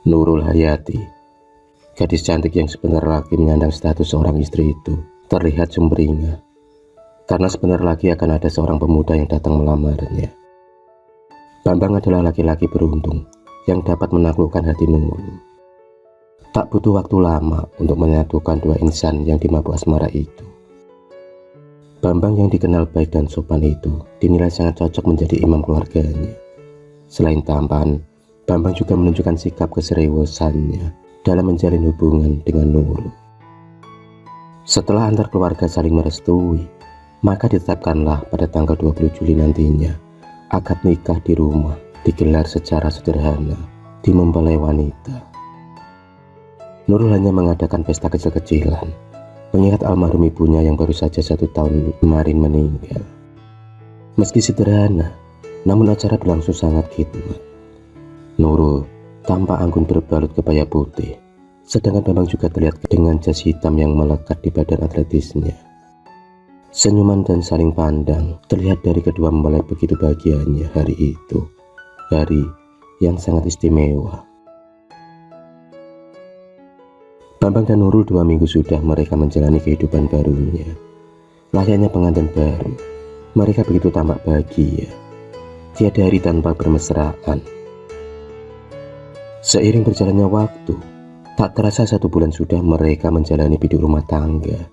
Nurul Hayati, gadis cantik yang sebentar lagi menyandang status seorang istri itu, terlihat sumringah karena sebentar lagi akan ada seorang pemuda yang datang melamarnya. Bambang adalah laki-laki beruntung yang dapat menaklukkan hati Nurul. Tak butuh waktu lama untuk menyatukan dua insan yang dimabuk asmara itu. Bambang yang dikenal baik dan sopan itu dinilai sangat cocok menjadi imam keluarganya. Selain tampan, Bambang juga menunjukkan sikap keseriusannya dalam menjalin hubungan dengan Nurul. Setelah antar keluarga saling merestui, maka ditetapkanlah pada tanggal 20 Juli nantinya akad nikah di rumah digelar secara sederhana di mempelai wanita. Nurul hanya mengadakan pesta kecil-kecilan mengingat almarhum ibunya yang baru saja 1 tahun kemarin meninggal. Meski sederhana, namun acara berlangsung sangat khidmat. Nurul tampak anggun berbalut kebaya putih, sedangkan Bambang juga terlihat dengan jas hitam yang melekat di badan atletisnya. Senyuman dan saling pandang terlihat dari kedua mempelai begitu bahagianya hari itu, hari yang sangat istimewa. Bambang dan Nurul 2 minggu sudah mereka menjalani kehidupan barunya. Layaknya pengantin baru, mereka begitu tampak bahagia, tiada hari tanpa bermesraan. Seiring berjalannya waktu, tak terasa 1 bulan sudah mereka menjalani hidup rumah tangga.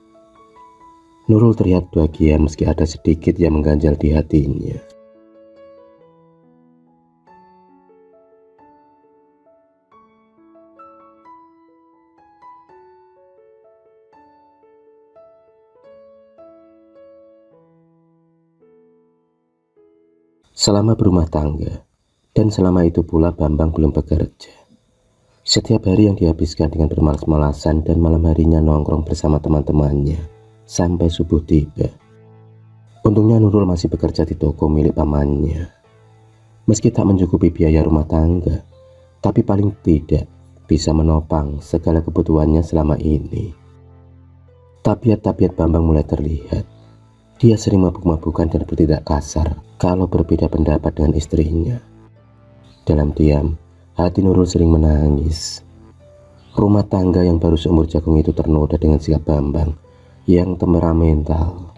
Nurul terlihat bahagia meski ada sedikit yang mengganjal di hatinya. Selama berumah tangga, dan selama itu pula Bambang belum bekerja. Setiap hari yang dihabiskan dengan bermalas-malasan dan malam harinya nongkrong bersama teman-temannya sampai subuh tiba. Untungnya Nurul masih bekerja di toko milik pamannya. Meski tak mencukupi biaya rumah tangga, tapi paling tidak bisa menopang segala kebutuhannya selama ini. Tabiat-tabiat Bambang mulai terlihat. Dia sering mabuk-mabukan dan bertindak kasar kalau berbeda pendapat dengan istrinya. Dalam diam, hati Nurul sering menangis. Rumah tangga yang baru seumur jagung itu ternoda dengan sikap Bambang yang temperamental.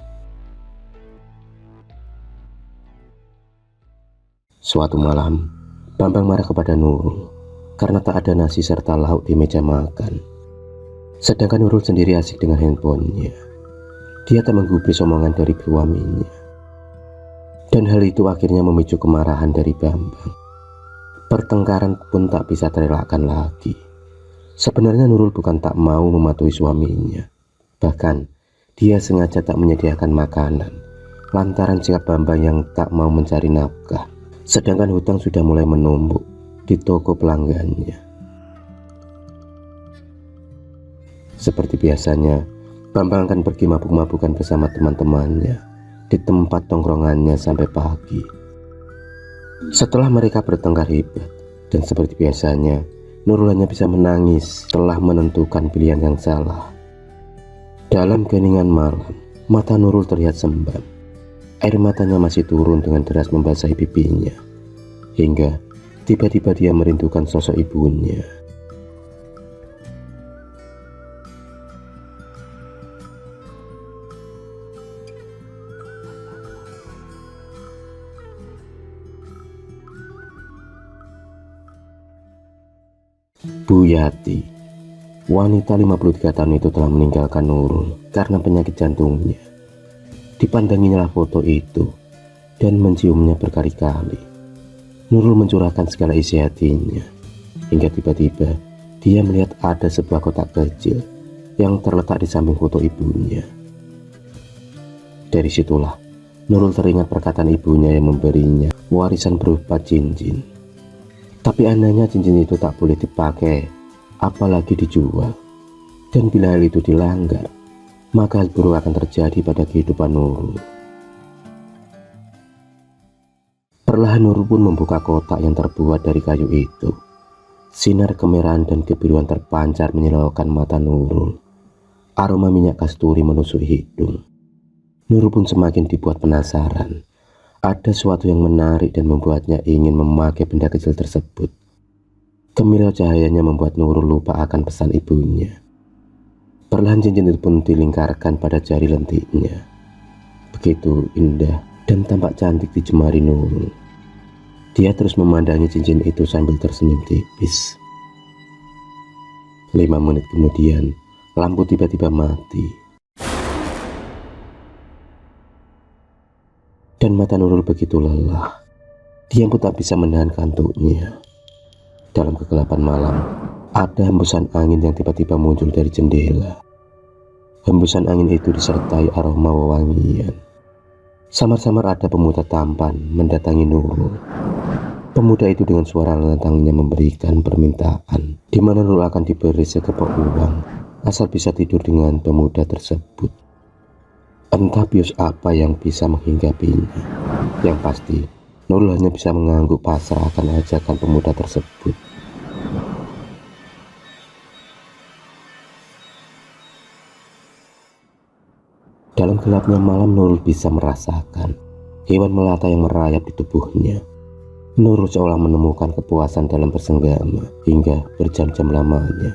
Suatu malam, Bambang marah kepada Nurul karena tak ada nasi serta lauk di meja makan. Sedangkan Nurul sendiri asik dengan handphonenya. Dia tak menggubris omongan dari suaminya. Dan hal itu akhirnya memicu kemarahan dari Bambang. Pertengkaran pun tak bisa terelakkan lagi. Sebenarnya Nurul bukan tak mau mematuhi suaminya. Bahkan dia sengaja tak menyediakan makanan lantaran sikap Bambang yang tak mau mencari nafkah. Sedangkan hutang sudah mulai menumpuk di toko pelanggannya. Seperti biasanya, Bambang akan pergi mabuk-mabukan bersama teman-temannya di tempat tongkrongannya sampai pagi. Setelah mereka bertengkar hebat, dan seperti biasanya, Nurul hanya bisa menangis setelah menentukan pilihan yang salah. Dalam keheningan malam, mata Nurul terlihat sembam. Air matanya masih turun dengan deras membasahi pipinya. Hingga tiba-tiba dia merindukan sosok ibunya. Bu Yati, wanita 53 tahun itu telah meninggalkan Nurul karena penyakit jantungnya. Dipandanginya foto itu, dan menciumnya berkali-kali. Nurul mencurahkan segala isi hatinya, hingga tiba-tiba dia melihat ada sebuah kotak kecil yang terletak di samping foto ibunya. Dari situlah Nurul teringat perkataan ibunya yang memberinya warisan berupa cincin. Tapi anehnya cincin itu tak boleh dipakai, apalagi dijual. Dan bila hal itu dilanggar, maka hal buruk akan terjadi pada kehidupan Nurul. Perlahan Nurul pun membuka kotak yang terbuat dari kayu itu. Sinar kemerahan dan kebiruan terpancar menyilaukan mata Nurul. Aroma minyak kasturi menusuk hidung. Nurul pun semakin dibuat penasaran. Ada sesuatu yang menarik dan membuatnya ingin memakai benda kecil tersebut. Kemilau cahayanya membuat Nurul lupa akan pesan ibunya. Perlahan cincin itu pun dilingkarkan pada jari lentiknya. Begitu indah dan tampak cantik di jemari Nurul. Dia terus memandangi cincin itu sambil tersenyum tipis. 5 menit kemudian, lampu tiba-tiba mati. Dan mata Nurul begitu lelah, dia pun tak bisa menahan kantuknya. Dalam kegelapan malam, ada hembusan angin yang tiba-tiba muncul dari jendela. Hembusan angin itu disertai aroma wewangian. Samar-samar ada pemuda tampan mendatangi Nurul. Pemuda itu dengan suara lantangnya memberikan permintaan, di mana Nurul akan diberi sekepok uang asal bisa tidur dengan pemuda tersebut. Entah bius apa yang bisa menghinggapinya. Yang pasti, Nurul hanya bisa mengangguk pasrah akan ajakan pemuda tersebut. Dalam gelapnya malam, Nurul bisa merasakan hewan melata yang merayap di tubuhnya. Nurul seolah menemukan kepuasan dalam bersenggama hingga berjam-jam lamanya.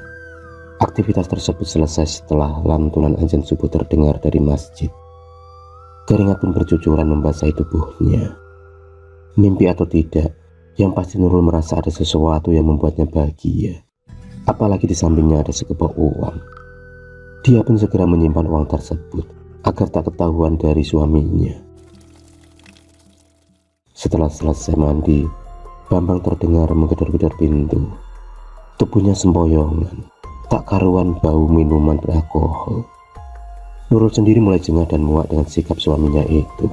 Aktivitas tersebut selesai setelah lantunan azan subuh terdengar dari masjid. Keringat pun bercucuran membasahi tubuhnya. Mimpi atau tidak, yang pasti Nurul merasa ada sesuatu yang membuatnya bahagia. Apalagi di sampingnya ada sekepok uang. Dia pun segera menyimpan uang tersebut agar tak ketahuan dari suaminya. Setelah selesai mandi, Bambang terdengar menggedor-gedor pintu. Tubuhnya sempoyongan, tak karuan bau minuman beralkohol. Nurul sendiri mulai jengah dan muak dengan sikap suaminya itu.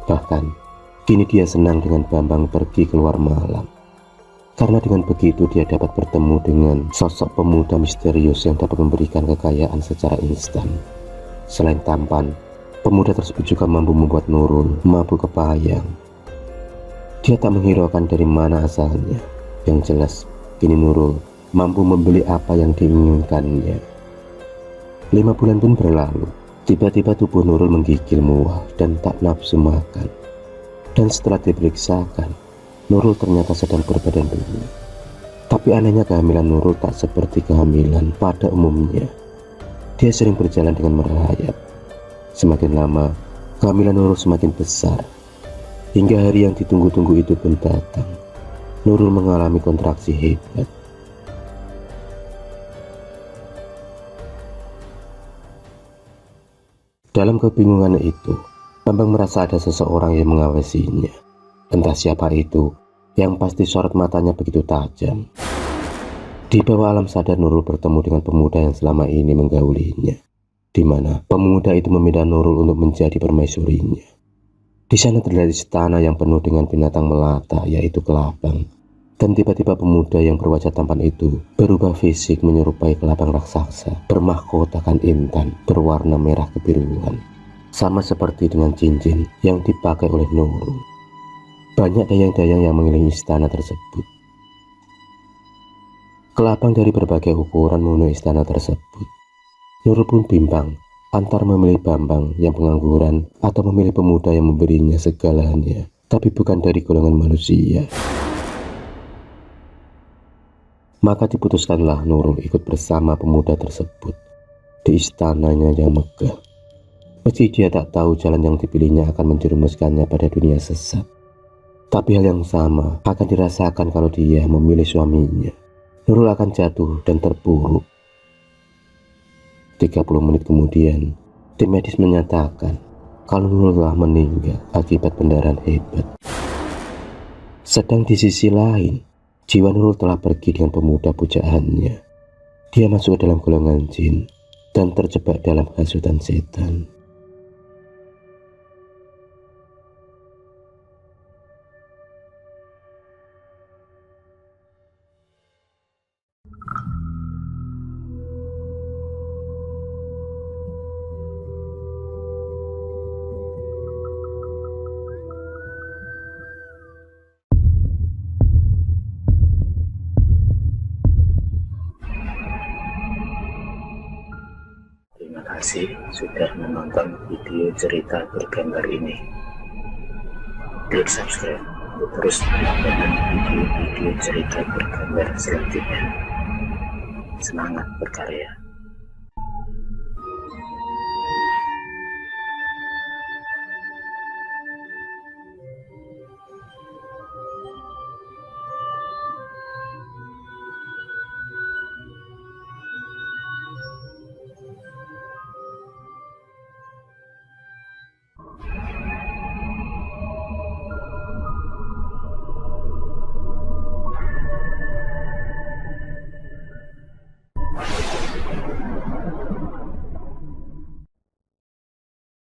Bahkan, kini dia senang dengan Bambang pergi keluar malam. Karena dengan begitu dia dapat bertemu dengan sosok pemuda misterius yang dapat memberikan kekayaan secara instan. Selain tampan, pemuda tersebut juga mampu membuat Nurul mabuk kepayang. Dia tak menghiraukan dari mana asalnya. Yang jelas, kini Nurul mampu membeli apa yang diinginkannya. 5 bulan pun berlalu. Tiba-tiba tubuh Nurul menggigil mual dan tak nafsu makan. Dan setelah diperiksakan, Nurul ternyata sedang berbadan dulu. Tapi anehnya kehamilan Nurul tak seperti kehamilan pada umumnya. Dia sering berjalan dengan merayap. Semakin lama, kehamilan Nurul semakin besar. Hingga hari yang ditunggu-tunggu itu pun datang. Nurul mengalami kontraksi hebat. Dalam kebingungan itu, Bambang merasa ada seseorang yang mengawasinya. Entah siapa itu, yang pasti sorot matanya begitu tajam. Di bawah alam sadar Nurul bertemu dengan pemuda yang selama ini menggaulinya, di mana pemuda itu meminta Nurul untuk menjadi permaisurinya. Di sana terlihat istana yang penuh dengan binatang melata, yaitu kelabang. Dan tiba-tiba pemuda yang berwajah tampan itu berubah fisik menyerupai kelabang raksasa, bermahkotakan intan berwarna merah kebiruan. Sama seperti dengan cincin yang dipakai oleh Nurul. Banyak dayang-dayang yang mengelilingi istana tersebut. Kelabang dari berbagai ukuran memenuhi istana tersebut. Nurul pun bimbang antara memilih Bambang yang pengangguran atau memilih pemuda yang memberinya segalanya, tapi bukan dari golongan manusia. Maka diputuskanlah Nurul ikut bersama pemuda tersebut di istananya yang megah. Meski dia tak tahu jalan yang dipilihnya akan menjerumuskannya pada dunia sesat, tapi hal yang sama akan dirasakan kalau dia memilih suaminya. Nurul akan jatuh dan terpuruk. 30 menit kemudian, tim medis menyatakan kalau Nurul telah meninggal akibat pendarahan hebat. Sedang di sisi lain, jiwa Nurul telah pergi dengan pemuda pujaannya. Dia masuk ke dalam golongan jin dan terjebak dalam hasutan setan. Terima kasih sudah menonton video cerita bergambar ini. Klik subscribe untuk terus mendapatkan video-video cerita bergambar selanjutnya. Semangat berkarya.